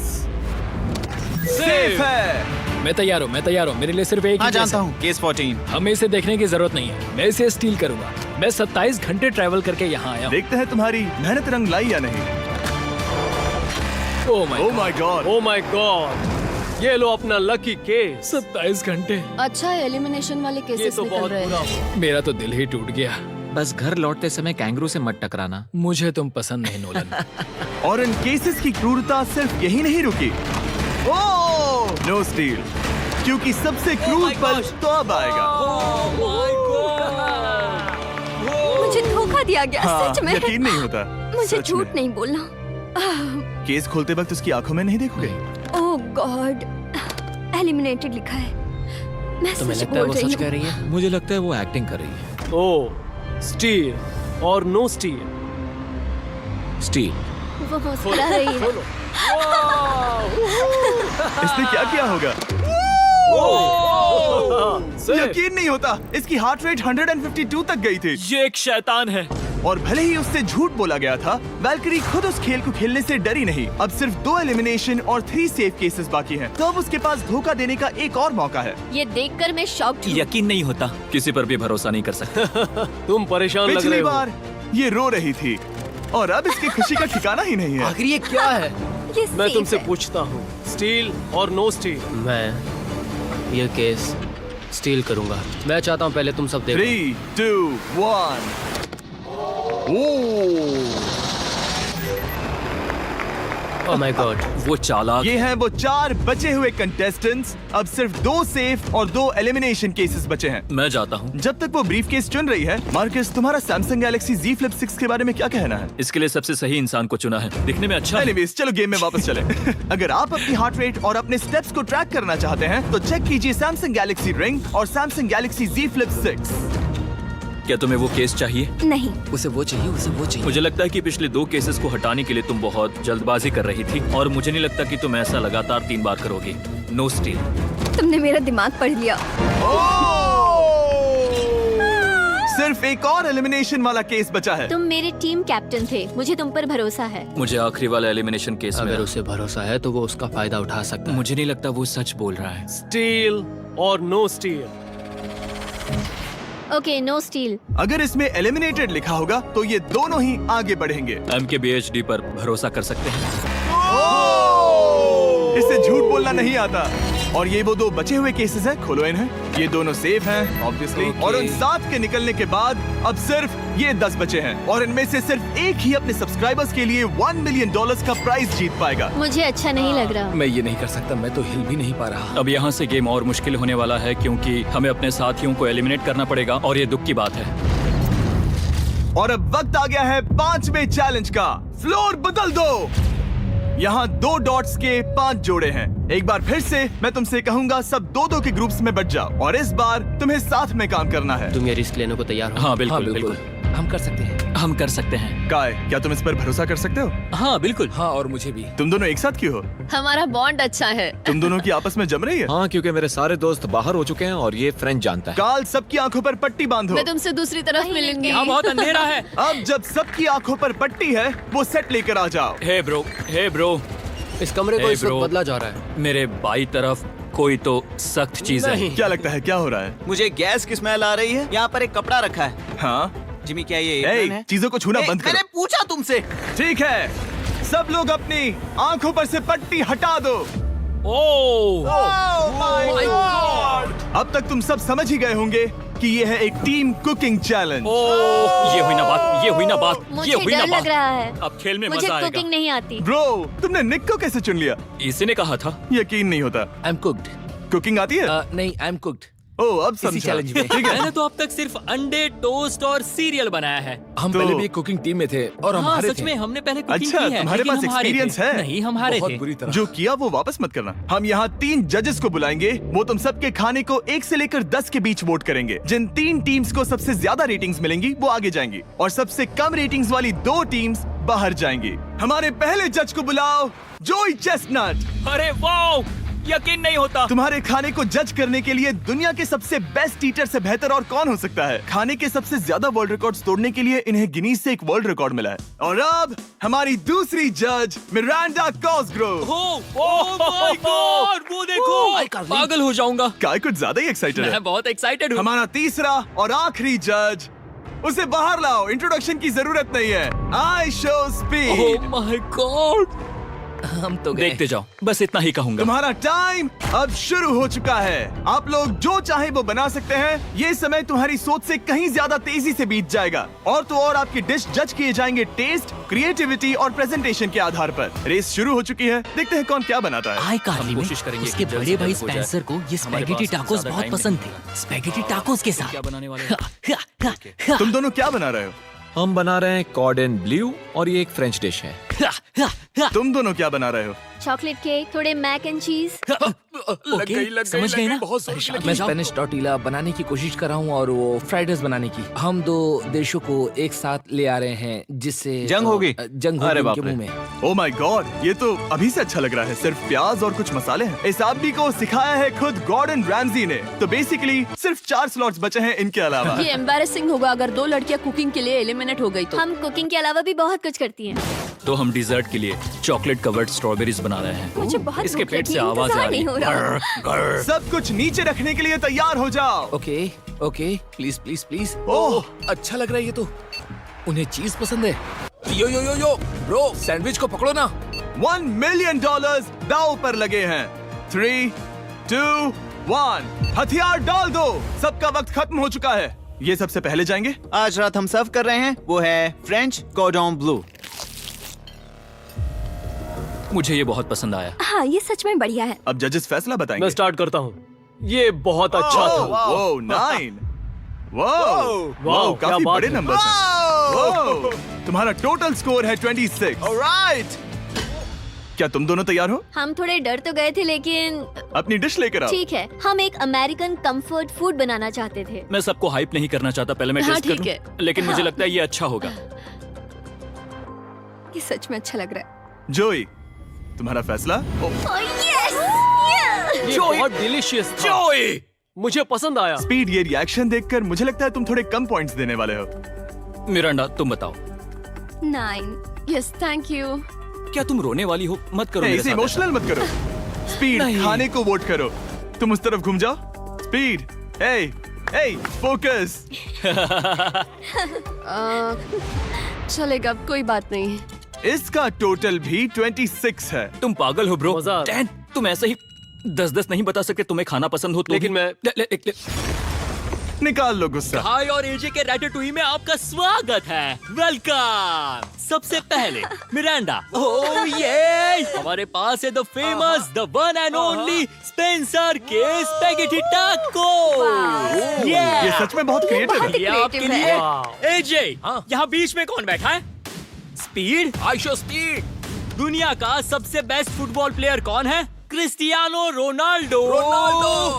safe है। मैं तैयार हूँ। मेरे लिए सिर्फ एक हाँ, ही केस जानता है। हूँ, केस 14। हमें इसे देखने की जरूरत नहीं है। मैं इसे स्टील करूंगा। मैं 27 घंटे ट्रैवल करके यहाँ आया हूँ। देखते हैं तुम्हारी मेहनत रंग लाई या नहीं। Oh my God. Oh my God, ये लो अपना लकी केस। 27 घंटे। अच्छा, एलिमिनेशन वाले ये केसेस तो निकल बहुत रहे बुरा हैं। मेरा तो दिल ही टूट गया। बस घर लौटते समय कैंगरू से मत टकराना। मुझे तुम पसंद नहीं नोलन। और इन केसेस की क्रूरता सिर्फ यही नहीं रुकी। ओह, नो स्टील, क्योंकि सबसे क्रूर पल तो अब आएगा। मुझे धोखा दिया गया, हाँ, सच में। यकीन नहीं होता। मुझे सच झूठ में। नहीं बोलना। केस खोलते वक्त उसकी आंखों में नहीं देखोगे? ओह गॉड, एलिमिनेटेड लिखा है। मैं तुम्हें सच लगता है बोल वो रही सच कह हूँ। रही है? मुझे लगता है वो एक्टिंग कर रही है। ओह, स्टील और नो स्टील? स्टील। वो मुस्कुरा रही है। इसने क्या किया होगा? यकीन नहीं होता, इसकी हार्ट रेट 152 तक गई थी। ये एक शैतान है। और भले ही उससे झूठ बोला गया था, वैल्करी खुद उस खेल को खेलने से डरी नहीं। अब सिर्फ 2 एलिमिनेशन और 3 सेफ केसेस बाकी हैं। तो अब उसके पास धोखा देने का एक और मौका है। ये देखकर मैं शॉक्ड हूँ। यकीन नहीं होता। किसी पर भी भरोसा नहीं कर सकते। तुम परेशान लग रहे पिछली हो। बार ये रो रही थी और अब इसकी खुशी का ठिकाना ही नहीं है। आखिर ये क्या है? ये मैं safe तुमसे है। पूछता हूँ, स्टील और नो स्टील? मैं ये केस स्टील करूंगा। मैं चाहता हूँ पहले तुम सब देखो। 3, 2, 1। ओह माय गॉड, वो चालाक। ये हैं वो 4 बचे हुए कंटेस्टेंट्स। अब सिर्फ 2 सेफ और 2 एलिमिनेशन केसेस बचे हैं। मैं जाता हूँ। जब तक वो ब्रीफ केस चुन रही है, मार्कस, तुम्हारा सैमसंग गैलेक्सी Z Flip 6 के बारे में क्या कहना है? इसके लिए सबसे सही इंसान को चुना है। दिखने में अच्छा है। एनीवेज, चलो गेम में वापस चले। अगर आप अपनी हार्ट रेट और अपने स्टेप्स को ट्रैक करना चाहते हैं, तो चेक कीजिए सैमसंग गैलेक्सी रिंग और सैमसंग गैलेक्सी Z Flip 6। क्या तुम्हें वो केस चाहिए? नहीं, उसे वो चाहिए। मुझे लगता है कि पिछले 2 केसेस को हटाने के लिए तुम बहुत जल्दबाजी कर रही थी, और मुझे नहीं लगता कि तुम ऐसा लगातार 3 बार करोगी। No steal. तुमने मेरा दिमाग पढ़ लिया। सिर्फ एक और एलिमिनेशन वाला केस बचा है। तुम मेरे टीम कैप्टन थे, मुझे तुम पर भरोसा है। मुझे आखिरी वाला एलिमिनेशन केस में अगर उसे भरोसा है तो वो उसका फायदा उठा सकता है। मुझे नहीं लगता वो सच बोल रहा है। स्टील और no steal? Okay, no steal. अगर इसमें एलिमिनेटेड लिखा होगा तो ये दोनों ही आगे बढ़ेंगे। MKBHD पर भरोसा कर सकते हैं। इससे झूठ बोलना नहीं आता। और ये वो 2 बचे हुए केसेस हैं, खोलो इन्हें। ये दोनों सेफ हैं ऑब्वियसली। और उन 7 के निकलने के बाद अब सिर्फ ये 10 बचे हैं, और इनमें से सिर्फ एक ही अपने सब्सक्राइबर्स के लिए $1 मिलियन का प्राइज जीत पाएगा। मुझे अच्छा नहीं लग रहा। मैं ये नहीं कर सकता, मैं तो हिल भी नहीं पा रहा। अब यहाँ से गेम और मुश्किल होने वाला है, क्योंकि हमें अपने साथियों को एलिमिनेट करना पड़ेगा, और ये दुख की बात है। और अब वक्त आ गया है 5वें चैलेंज का। फ्लोर बदल दो। यहाँ 2 डॉट्स के 5 जोड़े हैं। एक बार फिर से मैं तुमसे कहूंगा, सब 2-2 के ग्रुप्स में बट जाओ और इस बार तुम्हें साथ में काम करना है। तुम ये रिस्क लेने को तैयार हो? हाँ बिल्कुल बिल्कुल हम कर सकते हैं। हम कर सकते हैं। काय, क्या तुम इस पर भरोसा कर सकते हो? हाँ बिल्कुल। हाँ, और मुझे भी। तुम दोनों एक साथ क्यों हो? हमारा बॉन्ड अच्छा है। तुम दोनों की आपस में जम रही है? हाँ, क्योंकि मेरे सारे दोस्त बाहर हो चुके हैं और ये फ्रेंच जानता है। काल, सबकी आंखों पर पट्टी बांधो। मैं तुमसे दूसरी तरफ मिलूंगी। यहाँ बहुत अंधेरा है। अब जब सबकी आंखों पर पट्टी है, वो सेट लेकर आ जाओ। हे ब्रो, इस कमरे को Hey, इस वक्त bro. बदला जा रहा है। मेरे बाई तरफ कोई तो सख्त चीज है। क्या लगता है क्या हो रहा है? मुझे गैस की स्मेल आ रही है। यहाँ पर एक कपड़ा रखा है। हाँ, जिमी, क्या ये ए, apron है? चीजों को छूना बंद मैंने करो। पूछा तुमसे। ठीक है, सब लोग अपनी आंखों पर से पट्टी हटा दो। ओह अब तक तुम सब समझ ही गए होंगे कि ये है एक टीम कुकिंग चैलेंज। ये हुई ना बात। मुझे ये हुई ना डर बात। लग रहा है। अब खेल में मुझे मजा आएगा। कुकिंग नहीं आती। ब्रो, तुमने निक को कैसे चुन लिया? इसी ने कहा था। यकीन नहीं होता। I am cooked. कुकिंग आती है? नहीं, आई एम कुक्ड। ओ, अब समझा। challenge में। ठीक है। मैंने तो अब तक सिर्फ अंडे, टोस्ट और सीरियल बनाया है। हम तो- पहले भी कुकिंग टीम में थे और हम हाँ हारे सच थे। में हमने पहले कुकिंग अच्छा, की है। तुम्हारे लेकिन पास हम हारे थे। experience है? नहीं, हम हारे बहुत थे। बुरी तरह। जो किया वो वापस मत करना। हम यहाँ 3 जजेस को बुलाएंगे। वो तुम सबके खाने को 1 से लेकर 10 के बीच वोट करेंगे। जिन 3 टीम्स को सबसे ज्यादा रेटिंग्स मिलेंगी वो आगे जाएंगी और सबसे कम रेटिंग्स वाली 2 टीम्स बाहर जाएंगी। हमारे पहले जज को बुलाओ, जोई चेस्टनट। अरे वाओ, यकीन नहीं होता। तुम्हारे खाने को जज करने के लिए दुनिया के सबसे बेस्ट ईटर से बेहतर और कौन हो सकता है? खाने के सबसे ज्यादा वर्ल्ड रिकॉर्ड्स तोड़ने के लिए इन्हें गिनीज से एक वर्ल्ड रिकॉर्ड मिला है। और अब हमारी दूसरी जज मिरांडा कॉसग्रोव। ओह माय गॉड, वो देखो। पागल हो जाऊंगा। काय कुछ ज्यादा ही एक्साइटेड है। मैं बहुत एक्साइटेड हूँ। हमारा तीसरा और आखिरी जज, उसे बाहर लाओ। इंट्रोडक्शन की जरूरत नहीं है। I show speed. Oh my God, हम तो गए। देखते जाओ, बस इतना ही कहूंगा। तुम्हारा टाइम अब शुरू हो चुका है। आप लोग जो चाहे वो बना सकते हैं। ये समय तुम्हारी सोच से कहीं ज्यादा तेजी से बीत जाएगा। और तो और आपकी डिश जज किए जाएंगे टेस्ट, क्रिएटिविटी और प्रेजेंटेशन के आधार पर। रेस शुरू हो चुकी है। देखते हैं कौन क्या बनाता है। हाय कार्ली हम में कोशिश करेंगे उसके कि जल्द बड़े से भाई जल्द हो जाए। स्पेंसर को ये हमारे स्पैगेटी पास टाकोस ज्यादा बहुत टाइम पसंद नहीं थे। स्पैगेटी टाकोस के साथ क्या बनाने वाले हैं? तुम दोनों क्या बना रहे हो? हम बना रहे हैं कॉर्डन ब्लू और ये एक फ्रेंच डिश है। तुम दोनों क्या बना रहे हो? चॉकलेट केक, थोड़े मैक एंड चीज। ओके, समझ गए ना? मैं स्पेनिश टॉर्टिला बनाने की कोशिश कर रहा हूँ और वो फ्राइड राइस बनाने की। हम 2 देशों को एक साथ ले आ रहे हैं जिससे जंग होगी। जंग अरे होगी बाप उनके रे। मुंह में। ओ माय गॉड, ये तो अभी से अच्छा लग रहा है। सिर्फ प्याज और कुछ मसाले हैं। इस आदमी को सिखाया है खुद गॉर्डन रैमजी ने। तो बेसिकली सिर्फ 4 स्लॉट्स बचे हैं इनके अलावा। ये एम्बैरेसिंग होगा अगर 2 लड़कियां कुकिंग के लिए एलिमिनेट हो गई तो। हम कुकिंग के अलावा भी बहुत कुछ करती हैं। तो हम डिजर्ट के लिए चॉकलेट कवर्ड स्ट्रॉबेरीज बना रहे हैं। मुझे बहुत इसके भूख पेट से लगी, आवाज आ इंतजार रही नहीं हो रहा। है। सब कुछ नीचे रखने के लिए तैयार हो जाओ। Okay okay, please please please. Oh, अच्छा लग रहा है ये तो। उन्हें चीज पसंद है। यो यो यो यो ब्रो, सैंडविच को पकड़ो ना। $1 मिलियन दांव पर लगे हैं। 3, 2, 1, हथियार डाल दो। सबका वक्त खत्म हो चुका है। ये सबसे पहले जाएंगे। आज रात हम सर्व कर रहे हैं वो है फ्रेंच कॉर्डन ब्लू। मुझे ये बहुत पसंद आया। हाँ, ये सच में बढ़िया है। अब जजेस फैसला बताएंगे। मैं स्टार्ट करता हूँ। ये बहुत अच्छा था। वो 9। वाओ, क्या काफी बात बड़े है। नंबर्स हैं। वाओ, तुम्हारा टोटल स्कोर है 26। ऑलराइट। क्या तुम दोनों तैयार हो? हम थोड़े डर तो गए थे लेकिन अपनी डिश लेकर आओ। ठीक है। हम एक अमेरिकन कंफर्ट फूड बनाना चाहते थे। मैं सबको हाइप नहीं करना चाहता, पहले मैं हाँ, टेस्ट ठीक करूं। है। लेकिन मुझे लगता है ये अच्छा होगा। ये सच में अच्छा लग रहा है। जोई, तुम्हारा फैसला? ये बहुत डिलीशियस था। जोई, मुझे पसंद आया। स्पीड, ये रिएक्शन देखकर मुझे लगता है तुम थोड़े कम पॉइंट्स देने वाले हो। मिरांडा तुम बताओ। 9। Yes, thank you. क्या तुम रोने वाली हो? मत करो मेरे इसे साथ इमोशनल मत करो। स्पीड, नहीं। खाने को वोट करो। तुम उस तरफ घूम जाओ। स्पीड, ए, फोकस। चलेगा, कोई बात नहीं। इसका टोटल भी 26 है। तुम पागल हो ब्रो। मजा आ रहा है। 10, तुम ऐसे ही 10-10 नहीं बता सकते। तुम्हें खाना पसंद हो तो लेकिन मैं निकाल लो गुस्सा। हाय और एजे के रैटाटूई में आपका स्वागत है। वेलकम। सबसे पहले मिरांडा। ओह ये हमारे पास है the famous, the one and only Spencer के स्पैगेटी टाको। ये सच में बहुत क्रिएटिव है। ये आपके creative लिए। एजे, यहाँ बीच में कौन बैठा है? स्पीड। I show speed. दुनिया का सबसे बेस्ट फुटबॉल प्लेयर कौन है? Cristiano Ronaldo.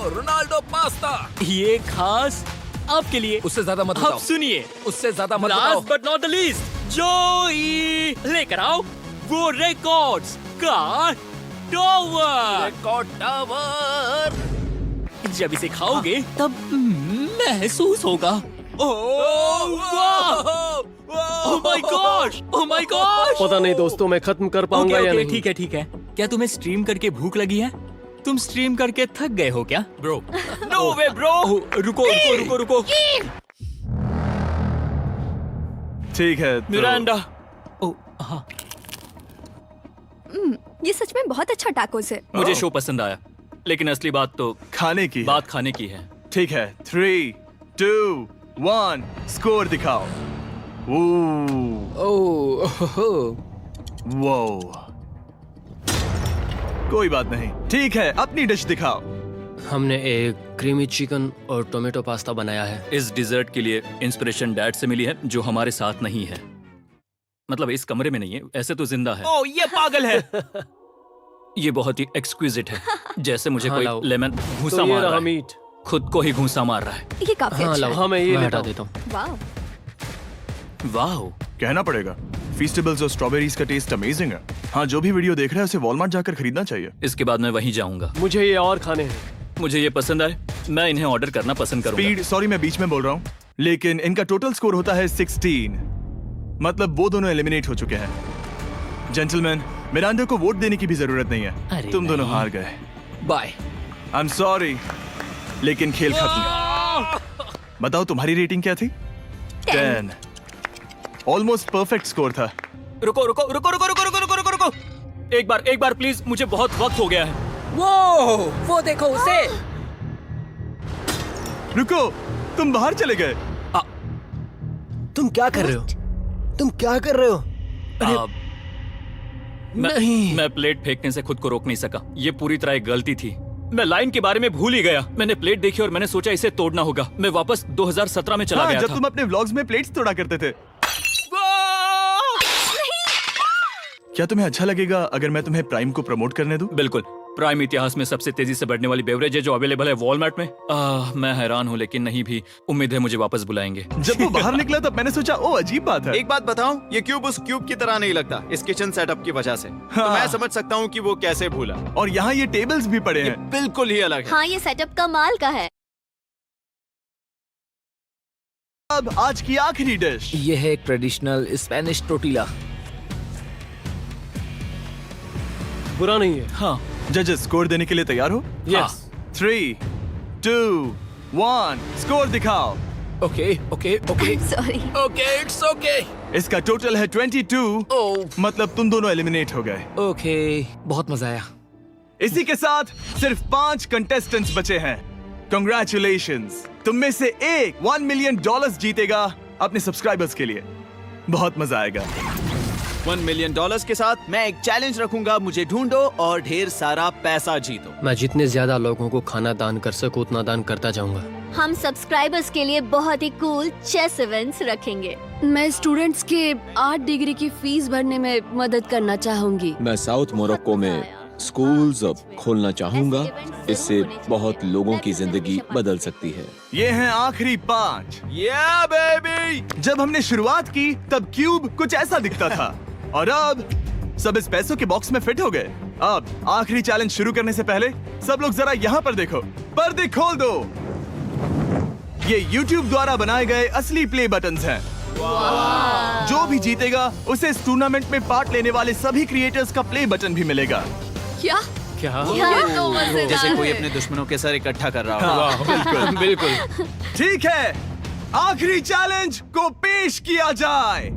Ronaldo pasta. ये खास आपके लिए। उससे ज्यादा मत अब बताओ। सुनिए, उससे ज्यादा मत बताओ। Last but not the least, जोई लेकर आओ वो रिकॉर्ड्स का टॉवर। Record tower. जब इसे खाओगे तब महसूस होगा। Oh my gosh, oh my gosh. पता नहीं दोस्तों, मैं खत्म कर पाऊंगा या नहीं। ठीक है ठीक है। क्या तुम्हें स्ट्रीम करके भूख लगी है? तुम स्ट्रीम करके थक गए हो क्या? Bro, no way bro. रुको रुको रुको रुको। ठीक है तो... मिरांडा। ओह हाँ, ये सच में बहुत अच्छा टाकोस है। मुझे शो पसंद आया, लेकिन असली बात तो खाने की है। बात खाने की है। ठीक है, 3, 2, 1, स्कोर दिखाओ। वो कोई बात नहीं। ठीक है, अपनी डिश दिखाओ। हमने एक क्रीमी चिकन और टोमेटो पास्ता बनाया है। इस डिजर्ट के लिए इंस्पिरेशन डैड से मिली है, जो हमारे साथ नहीं है। मतलब इस कमरे में नहीं है, ऐसे तो जिंदा है। ओह ये पागल है। ये बहुत ही एक्सक्विजिट है, जैसे मुझे हाँ, कोई लाओ। लेमन घूंसा तो ये मार रहा रहा है। मीट। खुद को ही घूंसा मार रहा है। ये काफी हाँ अच्छा लाओ, है। हाँ मैं ये मैं हटा हटा देता हूँ। वाह। वाह, कहना पड़ेगा, फीस्टेबल्स और स्ट्रॉबेरीज का टेस्ट अमेजिंग है। हाँ, जो भी वीडियो देख रहा है उसे वॉलमार्ट जाकर खरीदना चाहिए। इसके बाद मैं वहीं जाऊंगा। मुझे ये और खाने हैं। मुझे ये पसंद आए, मैं इन्हें ऑर्डर करना पसंद करूंगा। स्पीड, सॉरी मैं बीच में बोल रहा हूँ, लेकिन इनका टोटल स्कोर होता है 16। मतलब वो दोनों एलिमिनेट हो चुके हैं। जेंटलमैन, मिरांडा को वोट देने की भी जरूरत नहीं है। तुम दोनों हार गए। बाय। आई एम सॉरी, लेकिन खेल खत्म। बताओ तुम्हारी रेटिंग क्या थी? 10। ऑलमोस्ट परफेक्ट स्कोर था। रुको रुको रुको रुको रुको रुको रुको रुको रुको। एक बार प्लीज, मुझे बहुत वक्त हो गया है। वो देखो उसे। रुको, तुम बाहर चले गए। तुम क्या कर रहे हो? तुम क्या कर रहे हो? मैं प्लेट फेंकने से खुद को रोक नहीं सका। ये पूरी तरह एक गलती थी। मैं लाइन के बारे में भूल ही गया। मैंने प्लेट देखी और मैंने सोचा इसे तोड़ना होगा। मैं वापस 2017 में चला हाँ, गया जब था। तुम अपने व्लॉग्स में प्लेट्स तोड़ा करते थे। क्या तुम्हें अच्छा लगेगा अगर मैं तुम्हें प्राइम को प्रमोट करने दूं? बिल्कुल। प्राइम इतिहास में सबसे तेजी से बढ़ने वाली बेवरेज है जो अवेलेबल है वॉलमार्ट में। मैं हैरान हूँ, लेकिन नहीं भी। उम्मीद है मुझे वापस बुलाएंगे। जब वो बाहर निकला तब मैंने सोचा, ओ अजीब बात है। एक बात बताऊं, ये क्यूब उस क्यूब की तरह नहीं लगता इस किचन सेटअप की वजह से। तो मैं समझ सकता हूँ कि वो कैसे भूला। और यहाँ ये टेबल्स भी पड़े हैं। बिल्कुल ही अलग है। हाँ, ये सेटअप कमाल का है। अब आज की आखिरी डिश। ये है एक ट्रेडिशनल स्पेनिश टोटीला। बुरा नहीं है। हाँ, जजेस, स्कोर देने के लिए तैयार हो? यस। 3, 2, 1, स्कोर दिखाओ। Okay okay okay sorry. Okay it's okay इसका टोटल है 22। मतलब तुम दोनों एलिमिनेट हो गए। ओके। बहुत मजा आया। इसी के साथ सिर्फ 5 कंटेस्टेंट्स बचे हैं। कंग्रेचुलेशंस, तुम में से एक $1 मिलियन जीतेगा अपने सब्सक्राइबर्स के लिए। बहुत मजा आएगा। $1 मिलियन के साथ मैं एक चैलेंज रखूंगा, मुझे ढूंढो और ढेर सारा पैसा जीतो। मैं जितने ज्यादा लोगों को खाना दान कर सकूं उतना दान करता जाऊंगा। हम सब्सक्राइबर्स के लिए बहुत ही कूल चेस इवेंट्स रखेंगे। मैं स्टूडेंट्स के 8 डिग्री की फीस भरने में मदद करना चाहूंगी। मैं साउथ मोरक्को में स्कूल्स अब खोलना चाहूंगा। इससे बहुत लोगों की जिंदगी बदल सकती है। ये हैं आखिरी 5। Yeah, baby! जब हमने शुरुआत की तब क्यूब कुछ ऐसा दिखता था और अब सब इस पैसों के बॉक्स में फिट हो गए। अब आखिरी चैलेंज शुरू करने से पहले सब लोग जरा यहाँ पर देखो। पर्दे खोल दो। ये YouTube द्वारा बनाए गए असली प्ले बटन्स हैं। जो भी जीतेगा उसे इस टूर्नामेंट में पार्ट लेने वाले सभी क्रिएटर्स का प्ले बटन भी मिलेगा। क्या? क्या? ये तो मजेदार जैसे कोई है। अपने दुश्मनों के सर इकट्ठा कर रहा हो। हाँ, बिल्कुल बिल्कुल। ठीक है, आखिरी चैलेंज को पेश किया जाए।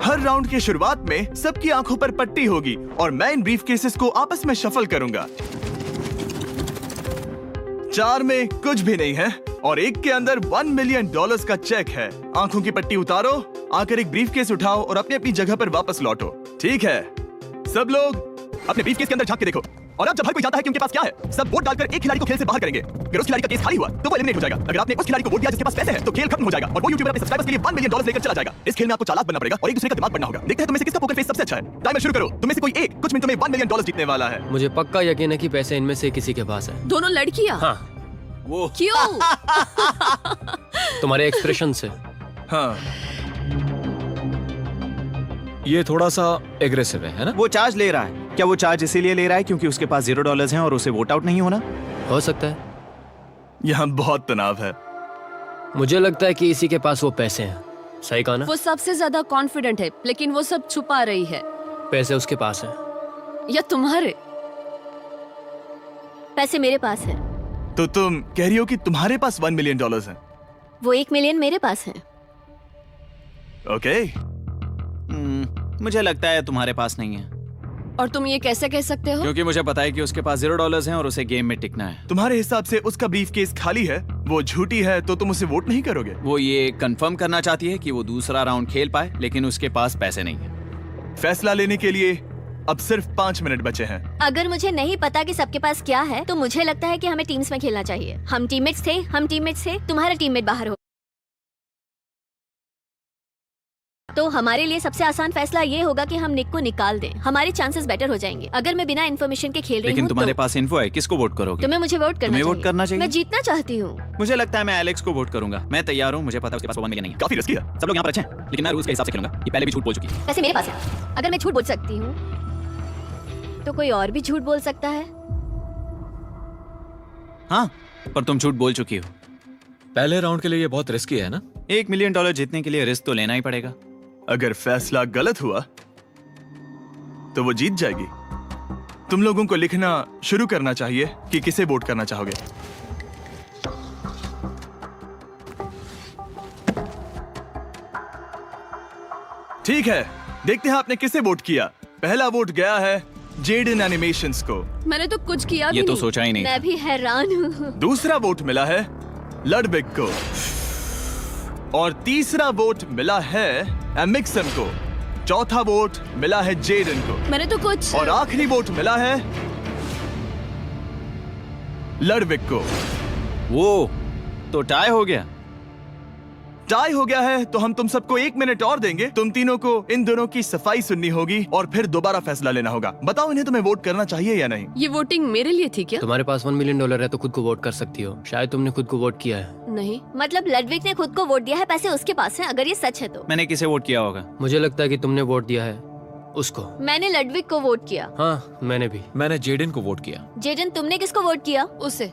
हर राउंड के शुरुआत में सबकी आंखों पर पट्टी होगी और मैं इन ब्रीफ केसेस को आपस में शफल करूंगा। 4 में कुछ भी नहीं है और एक के अंदर $1 मिलियन का चेक है। आंखों की पट्टी उतारो, आकर एक ब्रीफ केस उठाओ और अपनी अपनी जगह पर वापस लौटो। ठीक है, सब लोग अपने ब्रीफ केस के अंदर झांक के देखो। और अब जब हर कोई जानता है कि उनके पास क्या है, सब वोट डालकर एक खिलाड़ी को खेल से बाहर करेंगे। अगर उस खिलाड़ी का केस खाली हुआ तो वो एलिमिनेट हो जाएगा। अगर आपने उस खिलाड़ी को वोट दिया जिसके पास पैसे हैं तो खेल खत्म हो जाएगा और वो यूट्यूबर अपने सब्सक्राइबर्स के लिए $1 मिलियन लेकर चला जाएगा। इस खेल में आपको चालाक बनना पड़ेगा और एक दूसरे का दिमाग बनना होगा। देखते हैं तुम्हें से किसका पोकर फेस सबसे अच्छा है। टाइमर शुरू करो। तुम्हें से कोई एक कुछ मिनटों में $1 मिलियन जीतने वाला है। मुझे पक्का यकीन है कि पैसे इनमें से किसी के पास है। दोनों लड़कियां? हाँ। वो क्यों? तुम्हारे एक्सप्रेशन से। हाँ, ये थोड़ा सा एग्रेसिव है ना? वो चार्ज ले रहा है। क्या वो चार्ज इसीलिए ले रहा है क्योंकि उसके पास $0 हैं और उसे वोट आउट नहीं होना? हो सकता है। यहाँ बहुत तनाव है। मुझे लगता है कि इसी के पास वो पैसे हैं। सही कहा ना? वो सबसे ज्यादा कॉन्फिडेंट है, लेकिन वो सब छुपा रही है। पैसे उसके पास हैं। या तुम्हारे? पैसे मेरे पास है। तो तुम कह रही हो कि तुम्हारे पास $1 मिलियन है? वो 1 मिलियन मेरे पास है। ओके। मुझे लगता है तुम्हारे पास नहीं है। और तुम ये कैसे कह सकते हो? क्योंकि मुझे पता है कि उसके पास $0 हैं और उसे गेम में टिकना है। तुम्हारे हिसाब से उसका ब्रीफ केस खाली है, वो झूठी है, तो तुम उसे वोट नहीं करोगे? वो ये कंफर्म करना चाहती है कि वो दूसरा राउंड खेल पाए, लेकिन उसके पास पैसे नहीं है। फैसला लेने के लिए अब सिर्फ 5 मिनट बचे हैं। अगर मुझे नहीं पता कि सबके पास क्या है तो मुझे लगता है कि हमें टीम्स में खेलना चाहिए। हम टीममेट्स थे, तुम्हारा टीममेट बाहर हो। तो हमारे लिए सबसे आसान फैसला ये होगा कि हम निक को निकाल दें। हमारे चांसेस बेटर हो जाएंगे। अगर मैं बिना इन्फॉर्मेशन के खेल रही हूँ लेकिन तुम्हारे तो पास इन्फो है, किसको वोट करोगे? तुम्हें मुझे वोट करना तुम्हें चाहिए। वोट करना चाहिए? मैं जीतना चाहती हूँ। मुझे लगता है मैं एलेक्स को वोट करूंगा। मैं तैयार हूँ। मुझे पता है उसके पास $1 मिलियन नहीं है। काफी रिस्की है। सब लोग यहाँ पर अच्छे हैं, लेकिन मैं रूल्स के हिसाब से खेलूंगा। ये पहले भी झूठ बोल चुकी है। वैसे मेरे पास है। अगर मैं झूठ बोल सकती हूँ तो कोई और भी झूठ बोल सकता है। हाँ, पर तुम झूठ बोल चुकी हो। पहले राउंड के लिए ये बहुत रिस्की है ना? $1 मिलियन जीतने के लिए रिस्क तो लेना ही पड़ेगा। अगर फैसला गलत हुआ तो वो जीत जाएगी। तुम लोगों को लिखना शुरू करना चाहिए कि किसे वोट करना चाहोगे। ठीक है, देखते हैं आपने किसे वोट किया। पहला वोट गया है जेडन एनिमेशंस को। मैंने तो कुछ किया भी ये तो नहीं। सोचा ही नहीं। मैं भी हैरान हूँ। दूसरा वोट मिला है लडविक को और तीसरा वोट मिला है एमिक्सन को। चौथा वोट मिला है जेडन को मैंने तो कुछ। और आखिरी वोट मिला है लडविक को। वो तो टाई हो गया। टाई हो गया है तो हम तुम सबको 1 मिनट और देंगे। तुम तीनों को इन दोनों की सफाई सुननी होगी और फिर दोबारा फैसला लेना होगा। बताओ इन्हें तुम्हें वोट करना चाहिए या नहीं। ये वोटिंग मेरे लिए थी क्या? तुम्हारे पास $1 मिलियन है तो खुद को वोट कर सकती हो। शायद तुमने खुद को वोट किया है। नहीं। मतलब लडविक ने खुद को वोट दिया है, पैसे उसके पास हैं। अगर ये सच है तो मैंने किसे वोट किया होगा? मुझे लगता है कि तुमने वोट दिया है उसको। मैंने लडविक को वोट किया। हाँ, मैंने भी। मैंने जेडन को वोट किया। जेडन, तुमने किसको वोट किया? उसे।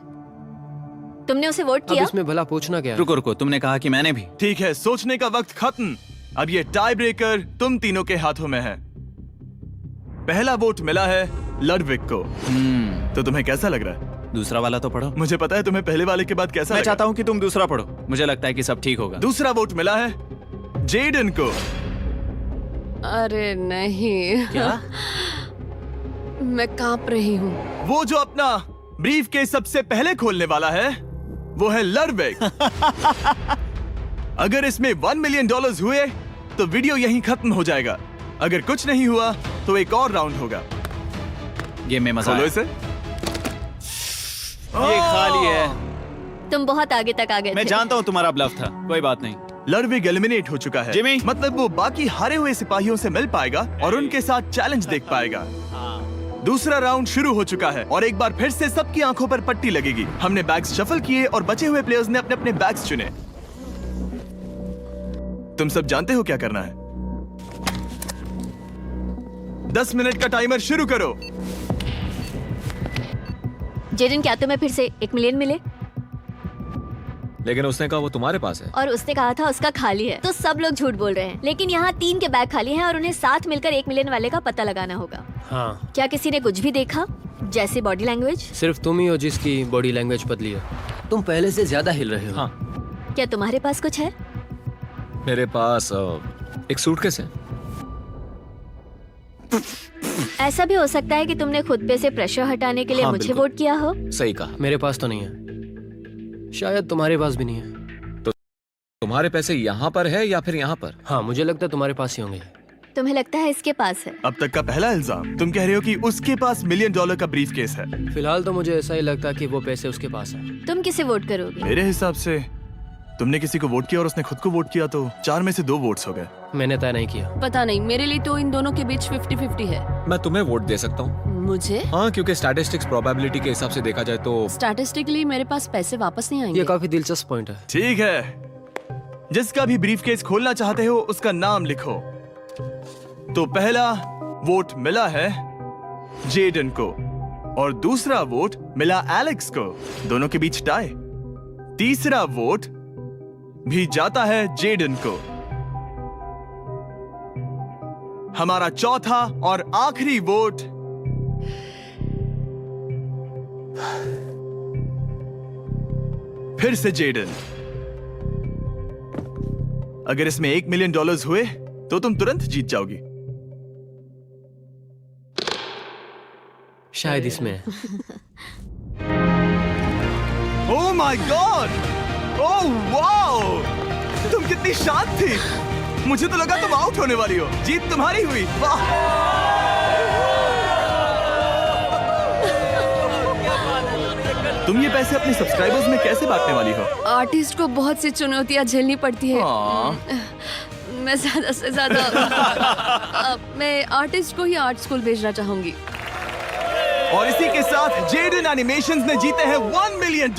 तुमने उसे वोट अब किया? इसमें भला पूछना क्या है? रुको रुको, तुमने कहा कि मैंने भी। ठीक है, सोचने का वक्त खत्म। अब ये टाई ब्रेकर तुम तीनों के हाथों में है। पहला वोट मिला है लडविक को। तो तुम्हें कैसा लग रहा है? दूसरा वाला तो पढ़ो। मुझे पता है तुम्हें पहले वाले के बाद कैसा मैं लगा। चाहता हूँ कि तुम दूसरा पढ़ो। मुझे लगता है कि सब ठीक होगा। दूसरा वोट मिला है जेडन को। अरे नहीं। क्या? मैं कांप रही हूँ। वो जो अपना ब्रीफ केस सबसे पहले खोलने वाला है वो है लडविक। अगर इसमें $1 मिलियन हुए तो वीडियो यहीं खत्म हो जाएगा। अगर कुछ नहीं हुआ तो एक और राउंड होगा। गेम में मजा खोलो आया। इसे। ये खाली है। तुम बहुत आगे तक आ गए मैं थे। जानता हूँ तुम्हारा ब्लफ था, कोई बात नहीं। लडविक एलिमिनेट हो चुका है। जिमी। मतलब वो बाकी हारे हुए सिपाहियों से मिल पाएगा और उनके साथ चैलेंज देख पाएगा। दूसरा राउंड शुरू हो चुका है और एक बार फिर से सबकी आंखों पर पट्टी लगेगी। हमने बैग्स शफल किए और बचे हुए प्लेयर्स ने अपने अपने बैग्स चुने। तुम सब जानते हो क्या करना है। 10 मिनट का टाइमर शुरू करो। जेडन, क्या तुम्हें फिर से 1 मिलियन मिले? लेकिन उसने कहा वो तुम्हारे पास है। और उसने कहा था उसका खाली है। तो सब लोग झूठ बोल रहे हैं। लेकिन यहाँ 3 के बैग खाली हैं और उन्हें साथ मिलकर 1 मिलियन वाले का पता लगाना होगा। हाँ। क्या किसी ने कुछ भी देखा, जैसे बॉडी लैंग्वेज? सिर्फ तुम ही हो जिसकी बॉडी लैंग्वेज बदली है। तुम पहले से ज्यादा हिल रहे हो। हाँ। क्या तुम्हारे पास कुछ है? मेरे पास एक सूटकेस है। ऐसा भी हो सकता है कि तुमने खुद पे से प्रेशर हटाने के लिए हाँ, मुझे बिल्कुल। वोट किया हो। सही कहा। मेरे पास तो नहीं है। शायद तुम्हारे पास भी नहीं है। तो तुम्हारे पैसे यहाँ पर है या फिर यहाँ पर? हाँ, मुझे लगता है तुम्हारे पास ही होंगे। तुम्हें लगता है इसके पास है? अब तक का पहला इल्जाम। तुम कह रहे हो कि उसके पास $1 मिलियन का ब्रीफ केस है। फिलहाल तो मुझे ऐसा ही लगता कि वो पैसे उसके पास हैं। तुम किसे वोट करोगे? मेरे हिसाब से तुमने किसी को वोट किया और उसने खुद को वोट किया, तो 4 में से 2 वोट्स हो गए। मैंने तय नहीं किया। पता नहीं, मेरे लिए तो इन दोनों के बीच 50-50 है। मैं तुम्हें वोट दे सकता हूँ। मुझे? हाँ, क्योंकि स्टैटिस्टिक्स प्रोबेबिलिटी के हिसाब से देखा जाए तो स्टैटिस्टिकली मेरे पास पैसे वापस नहीं आएंगे। ये काफी दिलचस्प पॉइंट है। ठीक है, जिसका भी ब्रीफ केस खोलना चाहते हो उसका नाम लिखो। तो पहला वोट मिला है जेडन को और दूसरा वोट मिला एलेक्स को। दोनों के बीच टाई। तीसरा वोट भी जाता है जेडन को। हमारा चौथा और आखिरी वोट फिर से जेडन। अगर इसमें $1 मिलियन हुए तो तुम तुरंत जीत जाओगी। शायद इसमें। Oh my God! Oh wow! तुम कितनी शांत थी। मुझे तो लगा तुम आउट होने वाली हो। जीत तुम्हारी हुई। वाह! तुम ये पैसे अपने सब्सक्राइबर्स में कैसे बांटने वाली हो? आर्टिस्ट को बहुत सी चुनौतियां झेलनी पड़ती है। मैं ज्यादा से ज्यादा मैं आर्टिस्ट को ही आर्ट स्कूल भेजना चाहूंगी। और इसी के साथ जेडन एनिमेशंस ने जीते हैं $1 मिलियन